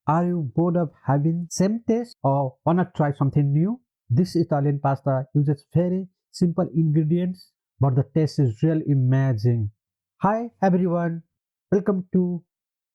Are you bored of having same taste or wanna try something new? This Italian pasta uses very simple ingredients, but the taste is really amazing. Hi everyone, welcome to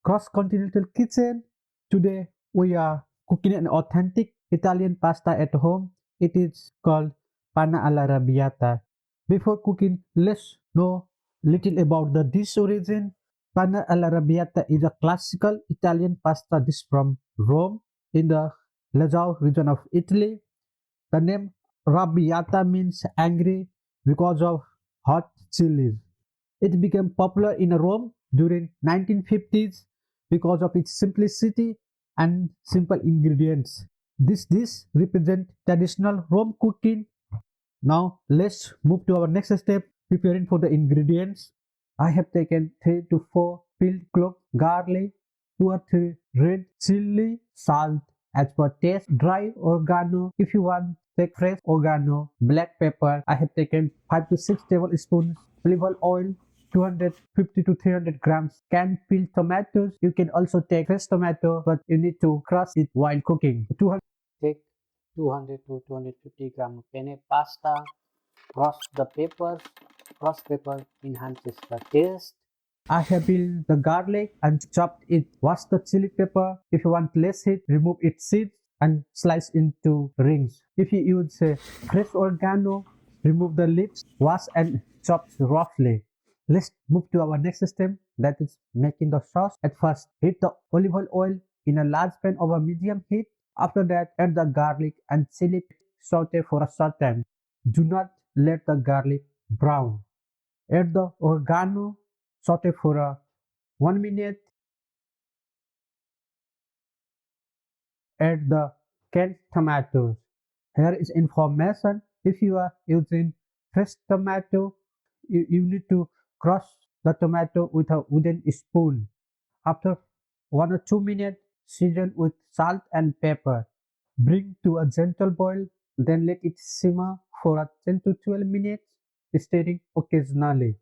Cross Continental Kitchen. Today we are cooking an authentic Italian pasta at home. It is called Panna all'Arrabbiata. Before cooking, let's know little about the dish origin. Penne Arrabbiata is a classical Italian pasta dish from Rome in the Lazio region of Italy. The name Arrabbiata means angry because of hot chilies. It became popular in Rome during 1950s because of its simplicity and simple ingredients. This dish represents traditional Rome cooking. Now let's move to our next step, preparing for the ingredients. I have taken 3 to 4 peeled clove garlic, 2 or 3 red chili, salt as per taste, dry oregano if you want, take fresh oregano, black pepper. I have taken 5 to 6 tablespoons, olive oil, 250 to 300 grams canned peeled tomatoes. You can also take fresh tomato, but you need to crush it while cooking. 200 Take 200 to 250 gram penne pasta. Roast the peppers. Roast pepper enhances the taste. I have peeled the garlic and chopped it. Wash the chili pepper. If you want less heat, remove its seeds and slice into rings. If you use fresh oregano, remove the leaves, wash and chop roughly. Let's move to our next step, that is making the sauce. At first, heat the olive oil in a large pan over medium heat. After that, add the garlic and chili, saute for a short time. Do not let the garlic brown. Add the oregano, saute for 1 minute. Add the canned tomatoes. Here is information. If you are using fresh tomato, you need to crush the tomato with a wooden spoon. After 1 or 2 minutes, season with salt and pepper. Bring to a gentle boil, then let it simmer for 10 to 12 minutes, stirring occasionally.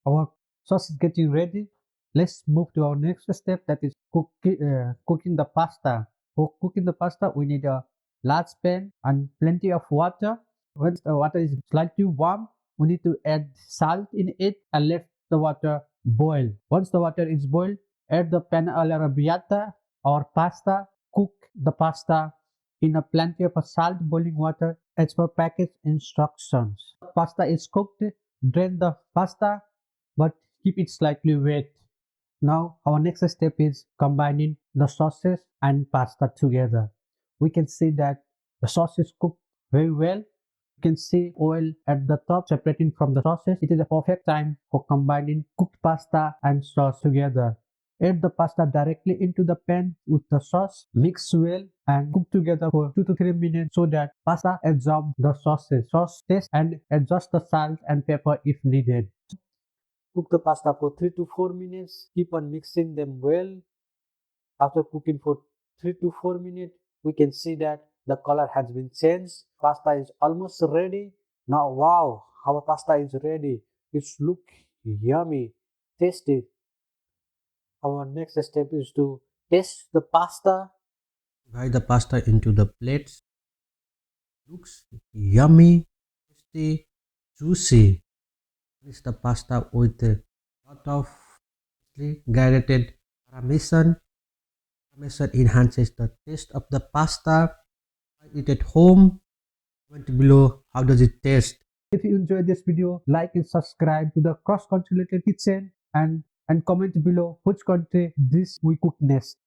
Our sauce is getting ready. Let's move to our next step, that is cooking the pasta. For cooking the pasta, we need a large pan and plenty of water. Once the water is slightly warm, we need to add salt in it and let the water boil. Once the water is boiled, add the penne all'arrabbiata or pasta. Cook the pasta in a plenty of salt boiling water as per package instructions. Pasta is cooked, drain the pasta but keep it slightly wet. Now our next step is combining the sauces and pasta together. We can see that the sauce is cooked very well. You can see oil at the top separating from the sauces. It is a perfect time for combining cooked pasta and sauce together. Add the pasta directly into the pan with the sauce, mix well and cook together for 2 to 3 minutes so that pasta absorbs the sauces. Sauce taste and adjust the salt and pepper if needed. Cook the pasta for 3 to 4 minutes. Keep on mixing them well. After cooking for 3 to 4 minutes, we can see that the color has been changed. Pasta is almost ready. Now, wow, our pasta is ready. It's look yummy, tasty. Our next step is to taste the pasta. Divide the pasta into the plates. Looks yummy, tasty, juicy. This is the pasta with a lot of grated parmesan. Parmesan enhances the taste of the pasta. Try it at home. Comment below how does it taste. If you enjoyed this video, like and subscribe to the Cross Continental Kitchen and comment below which country dish we cook next.